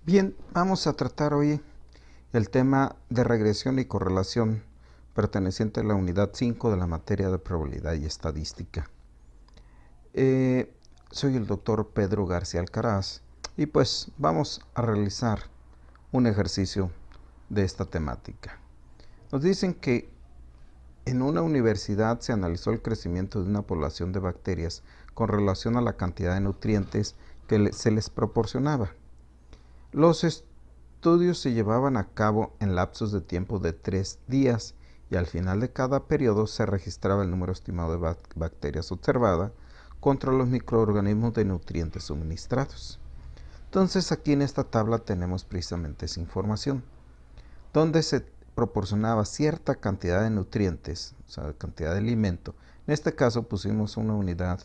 Bien, vamos a tratar hoy el tema de regresión y correlación perteneciente a la unidad 5 de la materia de probabilidad y estadística. Soy el doctor Pedro García Alcaraz y pues vamos a realizar un ejercicio de esta temática. Nos dicen que en una universidad se analizó el crecimiento de una población de bacterias con relación a la cantidad de nutrientes que se les proporcionaba. Los estudios se llevaban a cabo en lapsos de tiempo de 3 días y al final de cada periodo se registraba el número estimado de bacterias observada contra los microorganismos de nutrientes suministrados. Entonces aquí en esta tabla tenemos precisamente esa información, donde se proporcionaba cierta cantidad de nutrientes, o sea, cantidad de alimento. En este caso pusimos una unidad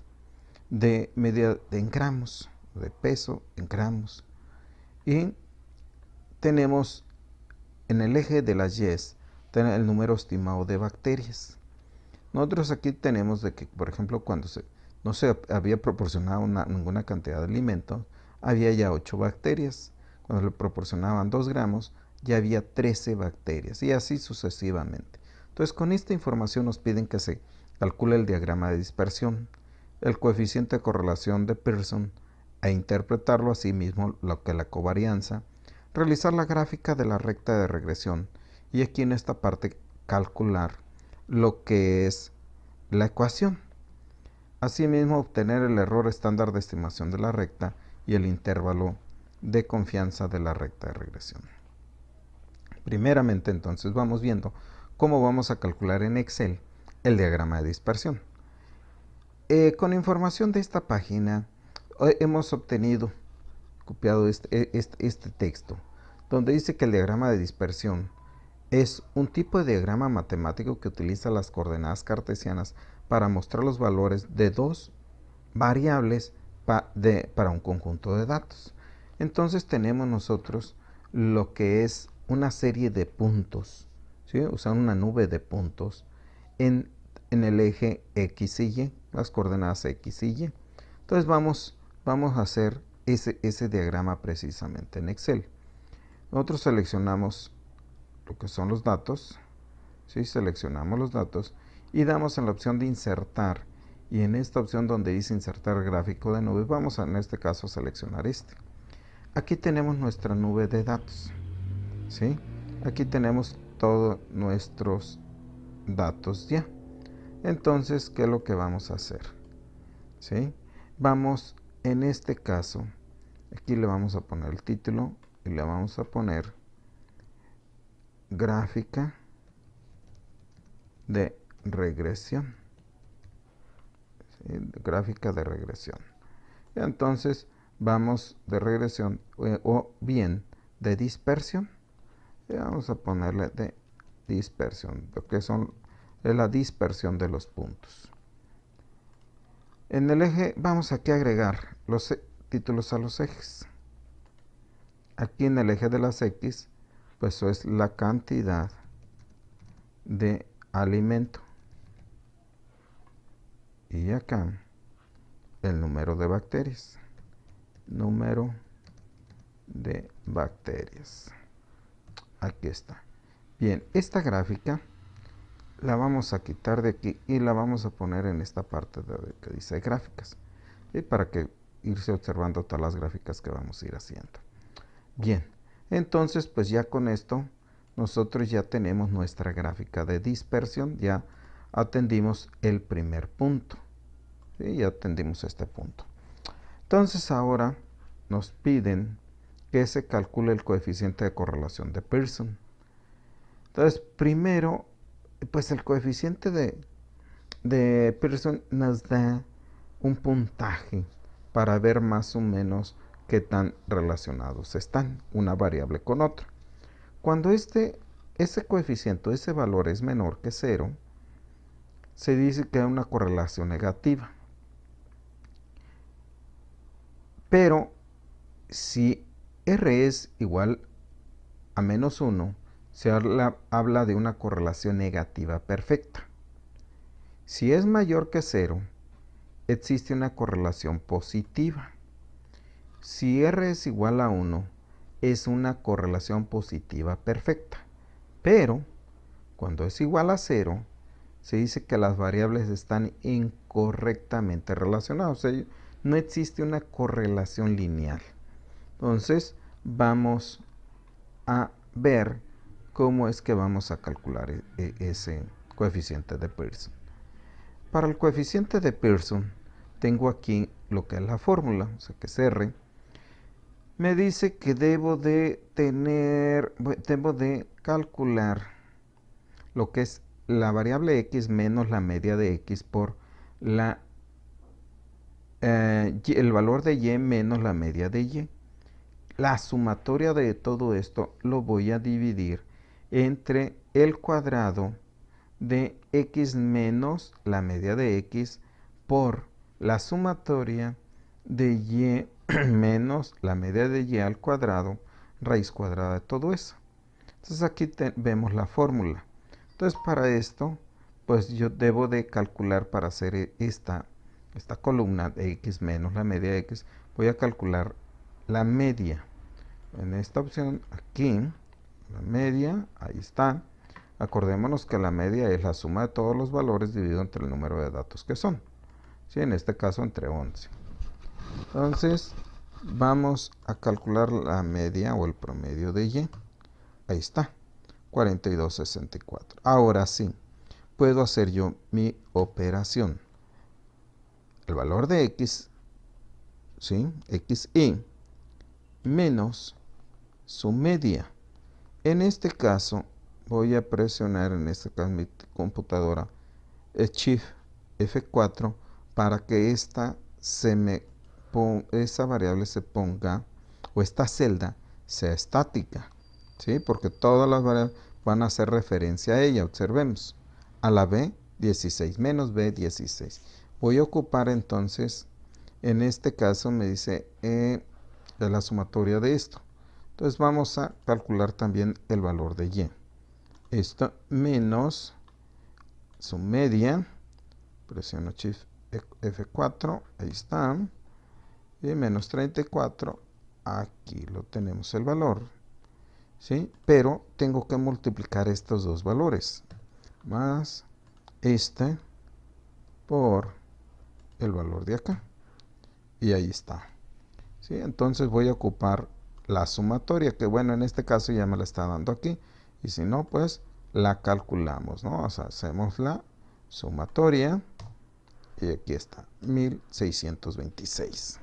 de medida en gramos, de peso en gramos. Y tenemos en el eje de las Y's el número estimado de bacterias. Nosotros aquí tenemos de que, por ejemplo, cuando no se había proporcionado ninguna cantidad de alimento, había ya 8 bacterias. Cuando le proporcionaban 2 gramos, ya había 13 bacterias y así sucesivamente. Entonces, con esta información nos piden que se calcule el diagrama de dispersión, el coeficiente de correlación de Pearson e interpretarlo así mismo lo que la covarianza, realizar la gráfica de la recta de regresión y aquí en esta parte calcular lo que es la ecuación. Asimismo, obtener el error estándar de estimación de la recta y el intervalo de confianza de la recta de regresión. Primeramente, entonces, vamos viendo cómo vamos a calcular en Excel el diagrama de dispersión. Con información de esta página, hemos copiado este texto, donde dice que el diagrama de dispersión es un tipo de diagrama matemático que utiliza las coordenadas cartesianas para mostrar los valores de dos variables para un conjunto de datos. Entonces tenemos nosotros lo que es una serie de puntos, ¿sí? O sea, una nube de puntos en el eje X y Y, las coordenadas X y Y. Entonces vamos a hacer ese diagrama precisamente en Excel. Nosotros seleccionamos lo que son los datos, ¿sí? Seleccionamos los datos y damos en la opción de insertar, y en esta opción donde dice insertar gráfico de nubes vamos en este caso a seleccionar este. Aquí tenemos nuestra nube de datos, ¿sí? Aquí tenemos todos nuestros datos ya. Entonces, ¿qué es lo que vamos a hacer? ¿Sí? Vamos, en este caso, aquí le vamos a poner el título y le vamos a poner gráfica de regresión. ¿Sí? Gráfica de regresión. Entonces, vamos de regresión o bien de dispersión. Y vamos a ponerle de dispersión, lo que es la dispersión de los puntos. En el eje vamos aquí a agregar los títulos a los ejes. Aquí en el eje de las X, pues eso es la cantidad de alimento. Y acá el número de bacterias. Número de bacterias. Aquí está. Bien, esta gráfica la vamos a quitar de aquí y la vamos a poner en esta parte que dice gráficas, y para que irse observando todas las gráficas que vamos a ir haciendo. Bien, entonces pues ya con esto nosotros ya tenemos nuestra gráfica de dispersión, ya atendimos el primer punto, ¿sí? Ya atendimos este punto. Entonces ahora nos piden que se calcule el coeficiente de correlación de Pearson. Entonces primero pues el coeficiente de Pearson nos da un puntaje para ver más o menos qué tan relacionados están una variable con otra. Cuando ese coeficiente, ese valor es menor que 0, se dice que hay una correlación negativa. Pero si R es igual a menos 1, se habla de una correlación negativa perfecta. Si es mayor que 0, existe una correlación positiva. Si R es igual a 1, es una correlación positiva perfecta. Pero cuando es igual a 0, se dice que las variables están incorrectamente relacionadas. O sea, no existe una correlación lineal. Entonces, vamos a ver cómo es que vamos a calcular ese coeficiente de Pearson. Para el coeficiente de Pearson, tengo aquí lo que es la fórmula, o sea que es R. Me dice que debo de calcular lo que es la variable x menos la media de x por el valor de y menos la media de y. La sumatoria de todo esto lo voy a dividir entre el cuadrado de x menos la media de x por la sumatoria de y menos la media de y al cuadrado, raíz cuadrada de todo eso. Entonces aquí vemos la fórmula. Entonces para esto, pues yo debo de calcular para hacer esta columna de x menos la media de x, voy a calcular la media. En esta opción aquí, la media, ahí está. Acordémonos que la media es la suma de todos los valores dividido entre el número de datos que son. ¿Sí? En este caso entre 11. Entonces, vamos a calcular la media o el promedio de y. Ahí está, 42,64. Ahora sí, puedo hacer yo mi operación. El valor de x, ¿sí? xy, menos su media. En este caso, voy a presionar, en este caso mi computadora, Shift F4 para que esa variable se ponga, o esta celda sea estática, ¿sí? Porque todas las variables van a hacer referencia a ella. Observemos, a la B16 menos B16. Voy a ocupar entonces, en este caso me dice la sumatoria de esto. Entonces vamos a calcular también el valor de y. Esto menos su media, presiono Shift F4, ahí está, y menos 34, aquí lo tenemos el valor, ¿sí? Pero tengo que multiplicar estos dos valores, más este por el valor de acá, y ahí está, ¿sí? Entonces voy a ocupar la sumatoria, que bueno, en este caso ya me la está dando aquí, y si no, pues la calculamos, ¿no? O sea, hacemos la sumatoria, y aquí está, 1626.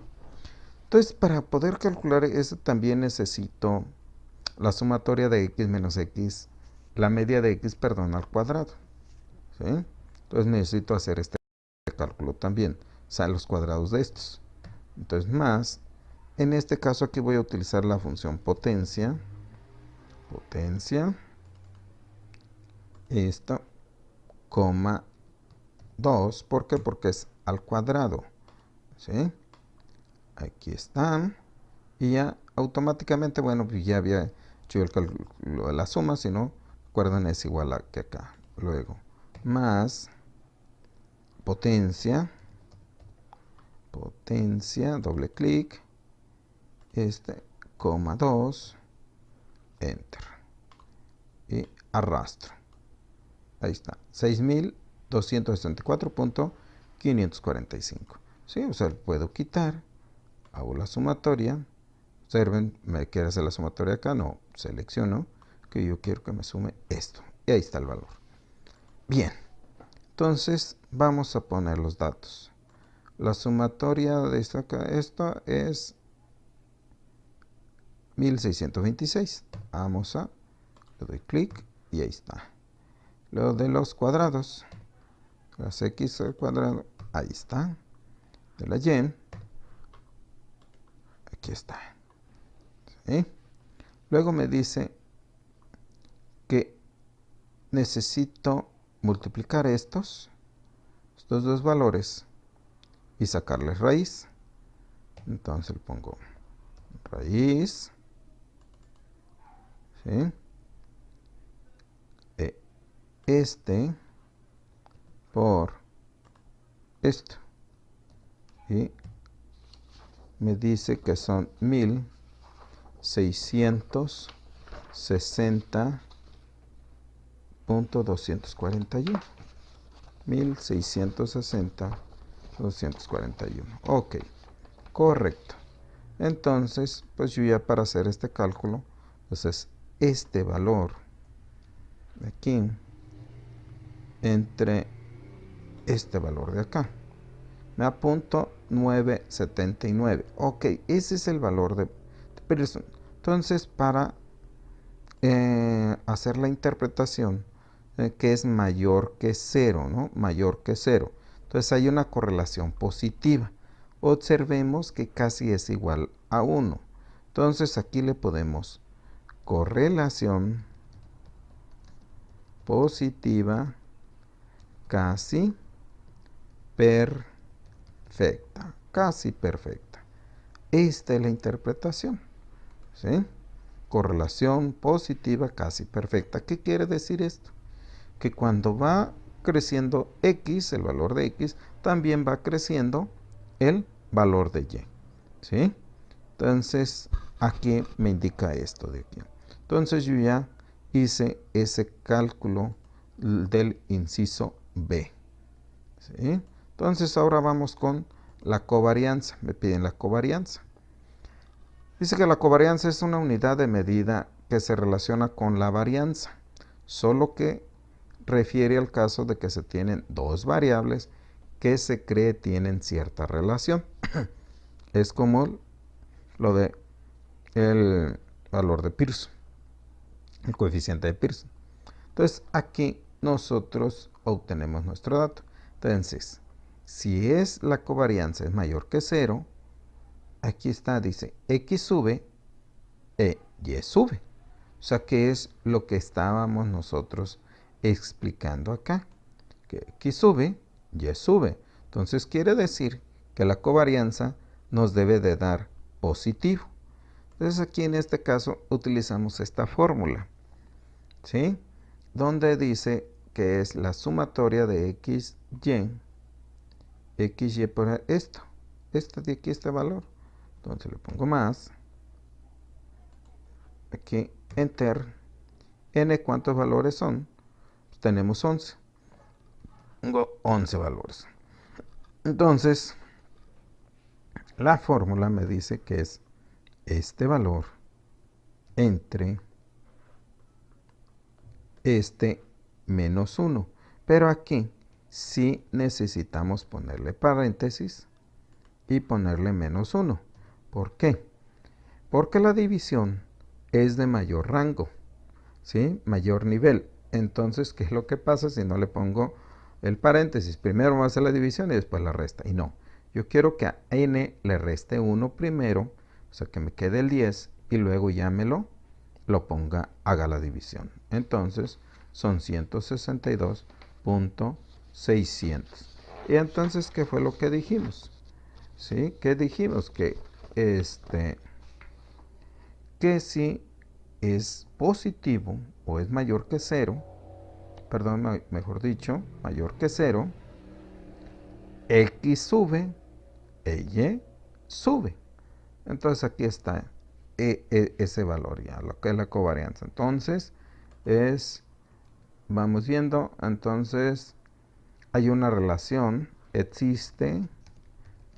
Entonces, para poder calcular eso también necesito la sumatoria de x menos x, la media de x, perdón, al cuadrado, ¿sí? Entonces necesito hacer este cálculo también, o sea, los cuadrados de estos. Entonces, más, en este caso aquí voy a utilizar la función potencia, esto, coma 2, ¿por qué? Porque es al cuadrado, ¿sí? Aquí están, y ya automáticamente, bueno, pues ya había hecho el cálculo de la suma, si no, recuerden, es igual a que acá. Luego, más potencia, doble clic, coma 2, enter, y arrastro. Ahí está, 6.264.545. ¿Sí? O sea, puedo quitar, hago la sumatoria. Observen, me quiere hacer la sumatoria acá, no, selecciono que yo quiero que me sume esto. Y ahí está el valor. Bien, entonces vamos a poner los datos. La sumatoria de esto acá, esto es 1626. Vamos a, le doy clic y ahí está. Lo de los cuadrados, las x al cuadrado, ahí está. De la y, aquí está. ¿Sí? Luego me dice que necesito multiplicar estos dos valores y sacarles raíz. Entonces le pongo raíz, ¿sí? Este por esto, y me dice que son 1660.241. 1660.241. Ok, correcto. Entonces, pues yo ya para hacer este cálculo, entonces este valor de aquí entre este valor de acá me apunto 979. Ok, ese es el valor de Pearson. Entonces, para hacer la interpretación que es mayor que 0, ¿no? Mayor que 0. Entonces hay una correlación positiva. Observemos que casi es igual a 1. Entonces aquí le podemos correlación positiva casi perfecta. Casi perfecta. Esta es la interpretación. ¿Sí? Correlación positiva casi perfecta. ¿Qué quiere decir esto? Que cuando va creciendo x, el valor de x, también va creciendo el valor de y. ¿Sí? Entonces, aquí me indica esto de aquí. Entonces, yo ya hice ese cálculo del inciso B. ¿Sí? Entonces, ahora vamos con la covarianza. Me piden la covarianza. Dice que la covarianza es una unidad de medida que se relaciona con la varianza, solo que refiere al caso de que se tienen dos variables que se cree tienen cierta relación. Es como lo de el valor de Pearson, el coeficiente de Pearson. Entonces, aquí nosotros obtenemos nuestro dato. Entonces, si es la covarianza es mayor que 0, aquí está, dice, x sube e y sube. O sea, que es lo que estábamos nosotros explicando acá. Que x sube, y sube. Entonces, quiere decir que la covarianza nos debe de dar positivo. Entonces, aquí en este caso utilizamos esta fórmula, ¿sí? Donde dice que es la sumatoria de x, y por esto. Este de aquí, este valor. Entonces le pongo más. Aquí, enter. N, ¿cuántos valores son? Pues tenemos 11. Tengo 11 valores. Entonces, la fórmula me dice que es este valor entre este menos 1. Pero aquí sí necesitamos ponerle paréntesis y ponerle menos 1. ¿Por qué? Porque la división es de mayor rango, ¿sí? Mayor nivel. Entonces, ¿qué es lo que pasa si no le pongo el paréntesis? Primero vamos a hacer la división y después la resta. Y no, yo quiero que a n le reste 1 primero, o sea que me quede el 10 y luego ya lo ponga, haga la división. Entonces, son 162.600. Y entonces, ¿qué fue lo que dijimos? ¿Sí? ¿Qué dijimos? Que si es positivo o es mayor que 0, perdón, mejor dicho, mayor que 0, x sube, y sube. Entonces aquí está ese valor ya, lo que es la covarianza. Entonces, vamos viendo, entonces hay una relación, existe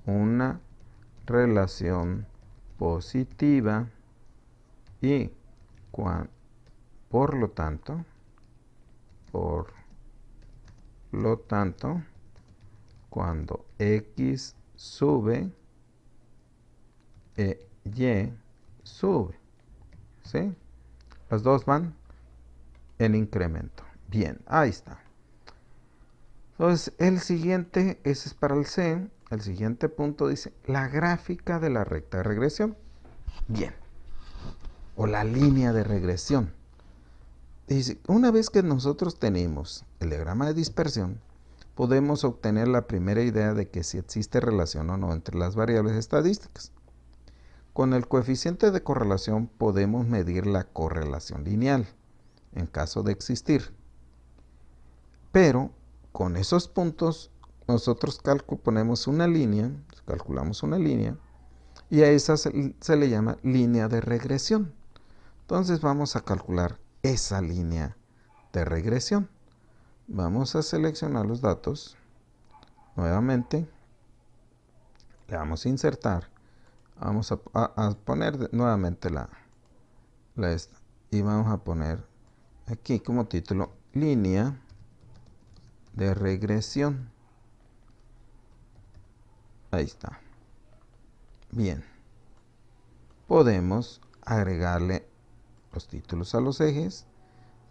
una relación positiva y por lo tanto, cuando x sube, y sube, ¿sí? Las dos van en incremento. Bien, ahí está. Entonces, el siguiente, ese es para el C. El siguiente punto dice la gráfica de la recta de regresión. Bien. O la línea de regresión. Dice, una vez que nosotros tenemos el diagrama de dispersión, podemos obtener la primera idea de que si existe relación o no entre las variables estadísticas. Con el coeficiente de correlación podemos medir la correlación lineal, en caso de existir. Pero con esos puntos nosotros ponemos una línea, calculamos una línea, Y a esa se le llama línea de regresión. Entonces vamos a calcular esa línea de regresión. Vamos a seleccionar los datos. Nuevamente, le vamos a insertar. Vamos a poner nuevamente la esta. Y vamos a poner aquí como título línea de regresión. Ahí está. Bien. Podemos agregarle los títulos a los ejes,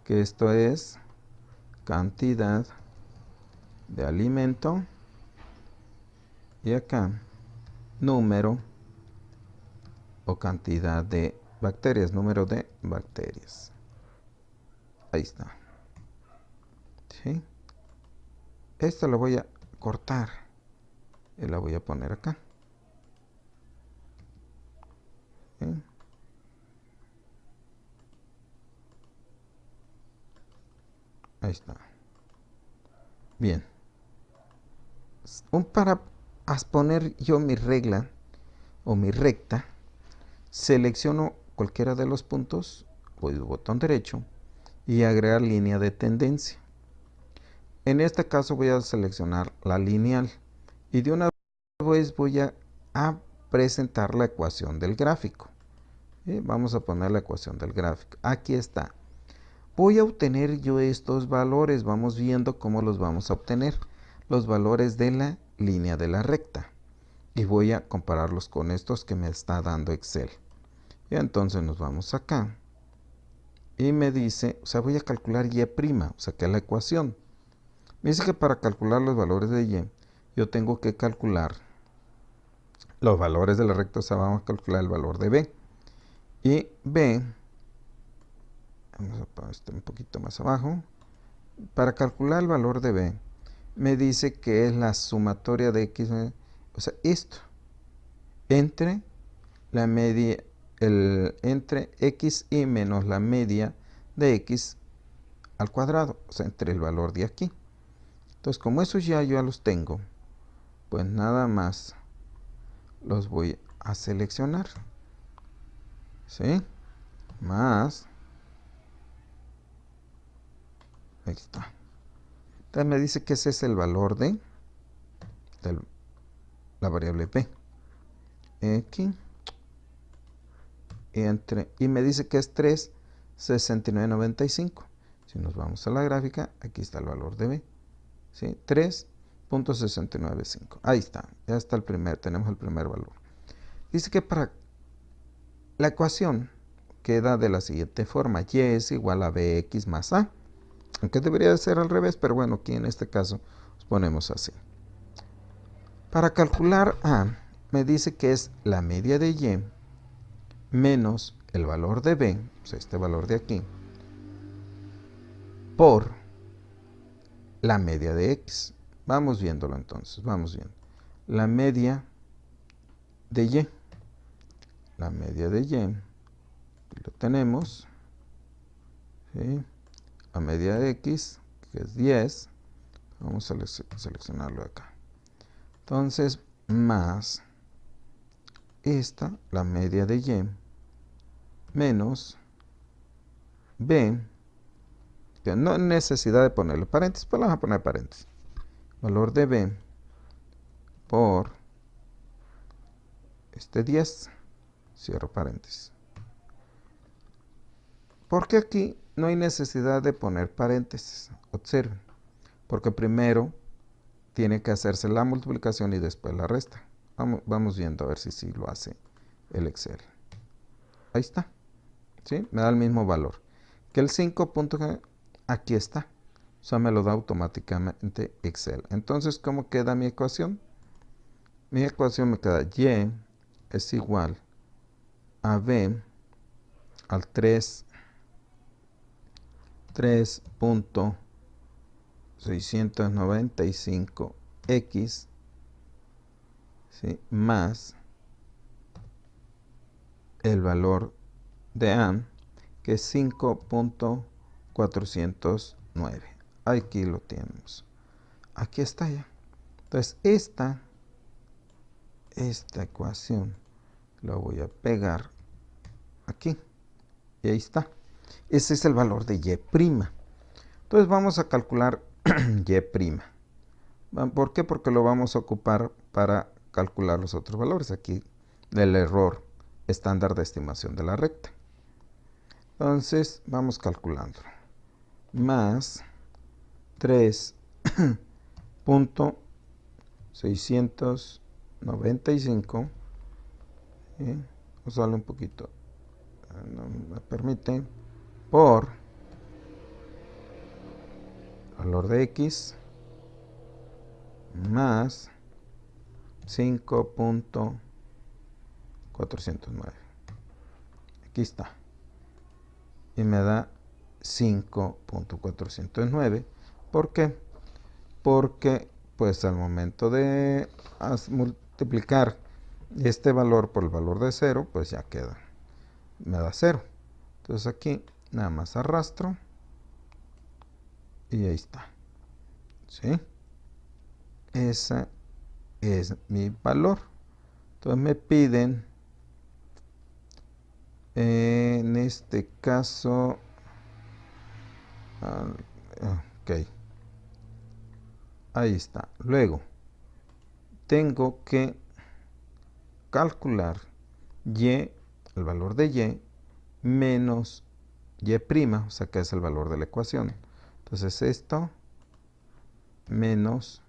que esto es cantidad de alimento y acá número o cantidad de bacterias, número de bacterias. Ahí está. ¿Sí? Esta lo voy a cortar y la voy a poner acá. ¿Sí? Ahí está. Bien. Para poner yo mi regla o mi recta, selecciono cualquiera de los puntos, voy al botón derecho y agregar línea de tendencia. En este caso voy a seleccionar la lineal y de una vez voy a presentar la ecuación del gráfico. Vamos a poner la ecuación del gráfico. Aquí está. Voy a obtener yo estos valores. Vamos viendo cómo los vamos a obtener. Los valores de la línea de la recta. Y voy a compararlos con estos que me está dando Excel. Y entonces nos vamos acá. Y me dice, o sea, voy a calcular y', o sea, que es la ecuación. Me dice que para calcular los valores de y, yo tengo que calcular los valores de la recta, o sea, vamos a calcular el valor de b. Y b, vamos a poner esto un poquito más abajo. Para calcular el valor de b, me dice que es la sumatoria de x, o sea, esto, entre la media, entre x y menos la media de x al cuadrado, o sea, entre el valor de aquí. Entonces, como esos ya yo los tengo, pues nada más los voy a seleccionar. ¿Sí? Más. Ahí está. Entonces me dice que ese es el valor de la variable p. X. Y me dice que es 3,6995. Si nos vamos a la gráfica, aquí está el valor de b. ¿Sí? 3,695. Ahí está. Ya está tenemos el primer valor. Dice que para la ecuación queda de la siguiente forma. Y es igual a bx más a. Aunque debería de ser al revés, pero bueno, aquí en este caso los ponemos así. Para calcular a, me dice que es la media de y menos el valor de b, o sea, este valor de aquí, por la media de x. Vamos viéndolo entonces, vamos viendo. La media de y. La media de y, aquí lo tenemos. ¿Sí? La media de x, que es 10. Vamos a seleccionarlo acá. Entonces, más esta, la media de y, menos b, que no hay necesidad de ponerle paréntesis, pero vamos a poner paréntesis. Valor de b por este 10, cierro paréntesis. Porque aquí no hay necesidad de poner paréntesis, observen, porque primero tiene que hacerse la multiplicación y después la resta. Vamos viendo a ver si lo hace el Excel. Ahí está. ¿Sí? Me da el mismo valor. Que el 5. Aquí está. O sea, me lo da automáticamente Excel. Entonces, ¿cómo queda mi ecuación? Mi ecuación me queda y es igual a b al 3,695x, ¿sí? Más el valor de a, que es 5,409. Aquí lo tenemos. Aquí está ya. Entonces, esta ecuación Lo voy a pegar aquí. Y ahí está. Ese es el valor de y'. Entonces vamos a calcular y'. ¿Por qué? Porque lo vamos a ocupar para calcular los otros valores aquí del error estándar de estimación de la recta. Entonces vamos calculando. Más 3.695. Vamos a darle un poquito. No me permite. Por valor de x más 5.409. Aquí está. Y me da 5.409. ¿Por qué? Porque pues al momento de multiplicar este valor por el valor de 0, pues ya queda. Me da 0. Entonces aquí nada más arrastro. Y ahí está. ¿Sí? Ese es mi valor. Entonces me piden, en este caso, ok, ahí está. Luego, tengo que calcular y, el valor de y, menos y', o sea que es el valor de la ecuación. Entonces esto menos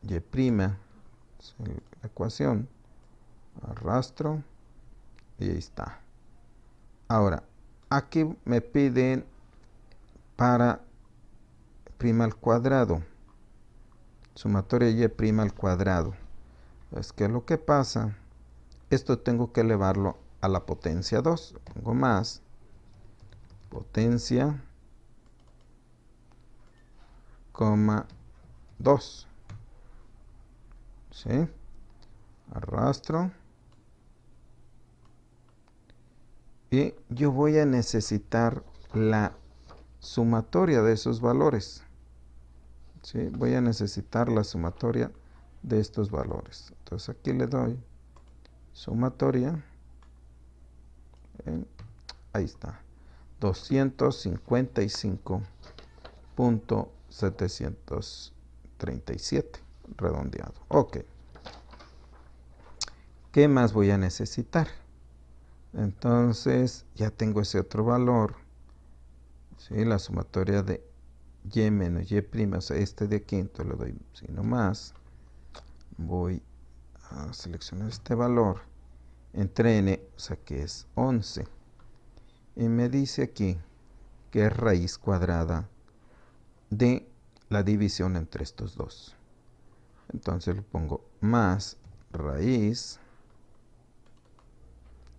y', la ecuación, arrastro y ahí está. Ahora, aquí me piden para prima al cuadrado, sumatoria y' al cuadrado. Es que lo que pasa, esto tengo que elevarlo a la potencia 2. Pongo más potencia, 2. ¿Sí? Arrastro. Y yo voy a necesitar la sumatoria de esos valores. ¿Sí? Voy a necesitar la sumatoria de estos valores. Entonces aquí le doy sumatoria. Ahí está. 255.737 redondeado. Ok. ¿Qué más voy a necesitar? Entonces ya tengo ese otro valor. ¿Sí? La sumatoria de y menos y', o sea, este de aquí, entonces le doy signo más. Voy a seleccionar este valor entre n, o sea que es 11. Y me dice aquí que es raíz cuadrada de la división entre estos dos. Entonces le pongo más raíz,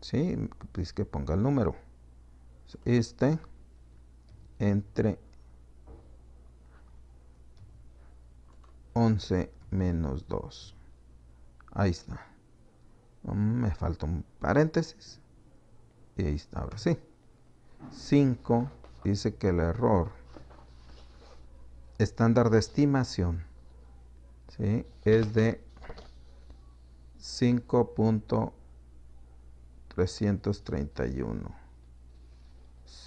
¿sí? Pues que ponga el número. Este entre 11 menos 2. Ahí está. Me falta un paréntesis. Y ahí está, ahora sí. 5 dice que el error estándar de estimación, ¿sí?, es de 5.331.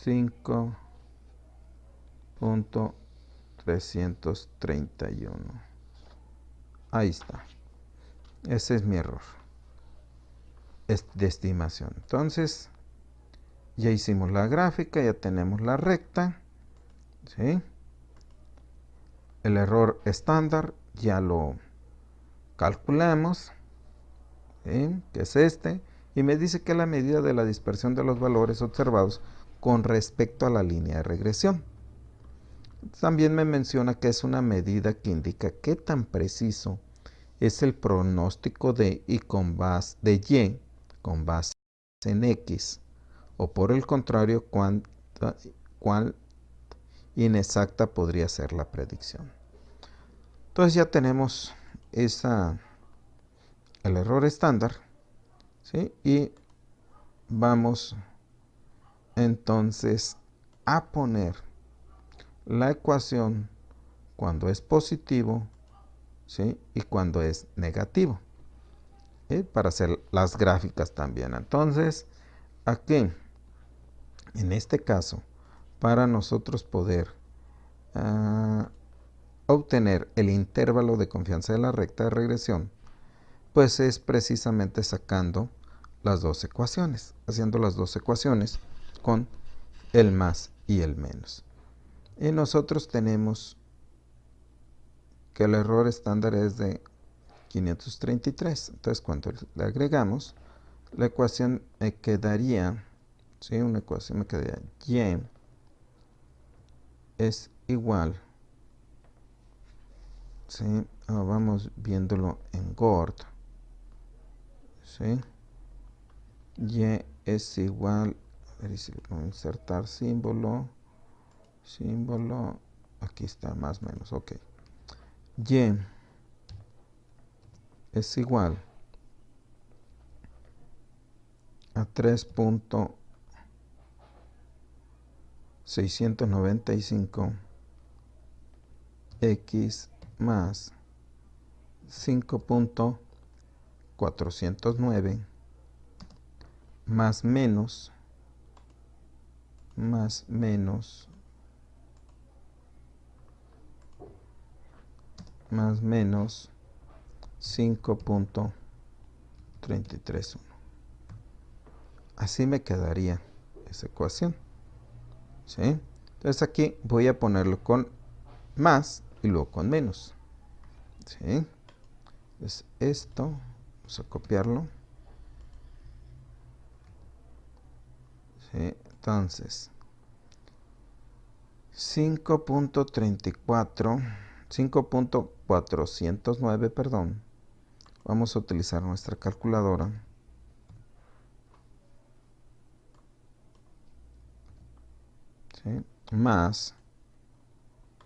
5.331. Ahí está. Ese es mi error de estimación. Entonces, ya hicimos la gráfica, ya tenemos la recta, ¿sí? El error estándar ya lo calculamos, ¿sí?, que es este, y me dice que es la medida de la dispersión de los valores observados con respecto a la línea de regresión. También me menciona que es una medida que indica qué tan preciso es el pronóstico de y con base en x, o por el contrario, cuán inexacta podría ser la predicción. Entonces ya tenemos el error estándar, ¿sí? Y vamos entonces a poner la ecuación cuando es positivo, ¿sí?, y cuando es negativo. para hacer las gráficas también. Entonces, aquí, en este caso, para nosotros poder obtener el intervalo de confianza de la recta de regresión, pues es precisamente sacando las dos ecuaciones, haciendo las dos ecuaciones con el más y el menos. Y nosotros tenemos que el error estándar es de 533. Entonces, cuando le agregamos, la ecuación me quedaría, ¿sí? Una ecuación me quedaría y es igual, ¿sí? Vamos viéndolo en GORD, ¿sí? Y es igual, a ver si le puedo insertar símbolo, aquí está, más o menos, ok. Y es igual a 3.695 x más 5.409 más menos 5.331. Así me quedaría esa ecuación, ¿sí? Entonces aquí voy a ponerlo con más y luego con menos, ¿sí? Entonces esto, vamos a copiarlo, ¿sí? Entonces 5.409, perdón, vamos a utilizar nuestra calculadora. ¿Sí? Más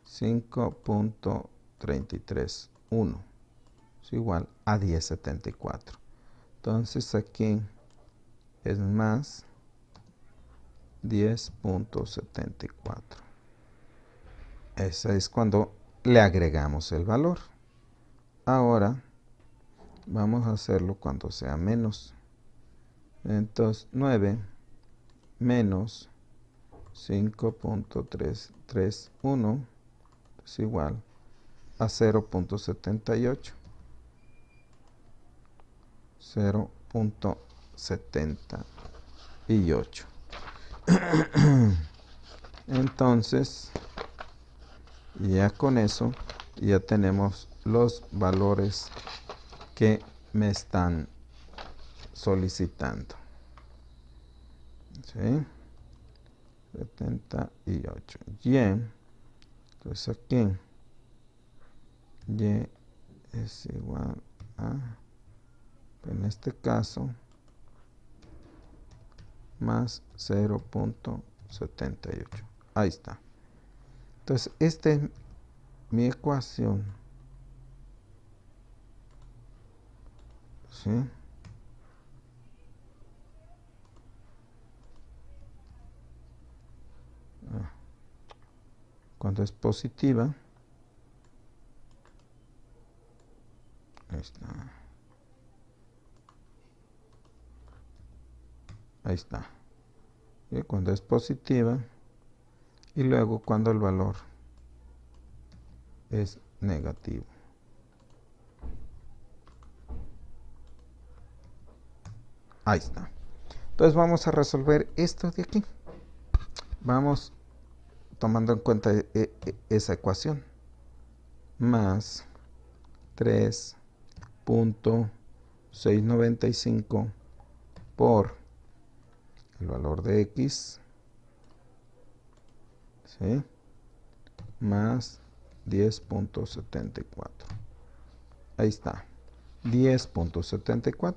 5.331 es igual a 1074. Entonces aquí es más 10.74. Esa es cuando le agregamos el valor. Ahora vamos a hacerlo cuando sea menos. Entonces 9 menos 5.331 es igual a 0.78. 0.78. Entonces, ya con eso, ya tenemos los valores que me están solicitando. ¿Sí? 78. Y, entonces aquí, y es igual a, en este caso, más 0.78. Ahí está. Entonces, esta es mi ecuación. ¿Sí? Cuando es positiva, ahí está. Ahí está. Y cuando es positiva, y luego cuando el valor es negativo. Ahí está. Entonces vamos a resolver esto de aquí. Vamos tomando en cuenta esa ecuación. Más 3.695 por el valor de x, ¿sí? Más 10.74. Ahí está. 10.74.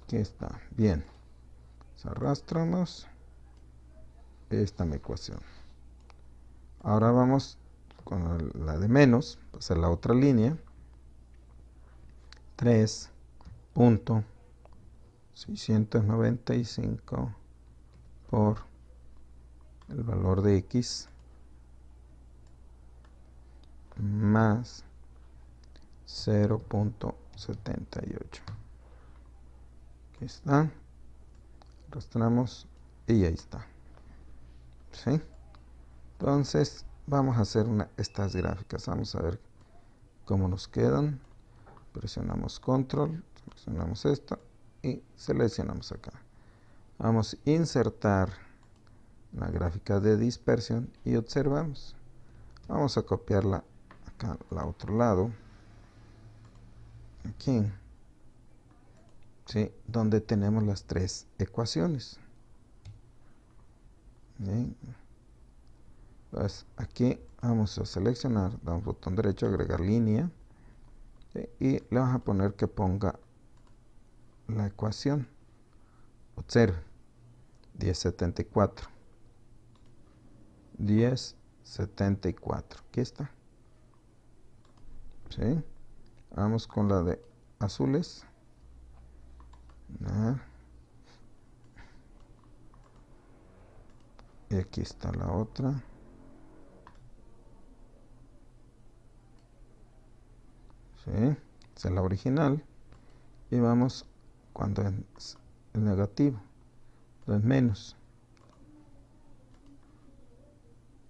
Aquí está. Bien. Arrastramos. Esta es mi ecuación. Ahora vamos con la de menos, pasar la otra línea. 3.695 por el valor de x más .78. Aquí está. Arrastramos y ahí está. ¿Sí? Entonces vamos a hacer estas gráficas. Vamos a ver cómo nos quedan. Presionamos control, seleccionamos esto y seleccionamos acá. Vamos a insertar la gráfica de dispersión y observamos. Vamos a copiarla acá al otro lado. Aquí. ¿Sí? Donde tenemos las tres ecuaciones. Bien. Pues aquí vamos a seleccionar, damos botón derecho, agregar línea. ¿Sí? Y le vamos a poner que ponga la ecuación. Observe. 1074. 1074. Aquí está. ¿Sí? Vamos con la de azules. Y aquí está la otra. ¿Sí? Esa es la original. Y vamos cuando es el negativo. Es menos.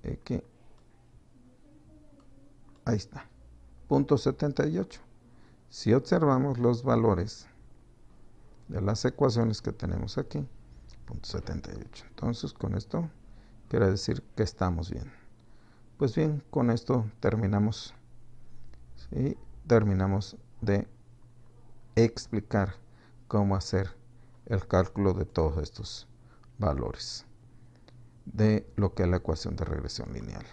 Aquí. Ahí está. .78. Si observamos los valores de las ecuaciones que tenemos aquí, .78. Entonces con esto quiere decir que estamos bien. Pues bien, con esto terminamos. ¿Sí? Terminamos de explicar cómo hacer el cálculo de todos estos valores de lo que es la ecuación de regresión lineal.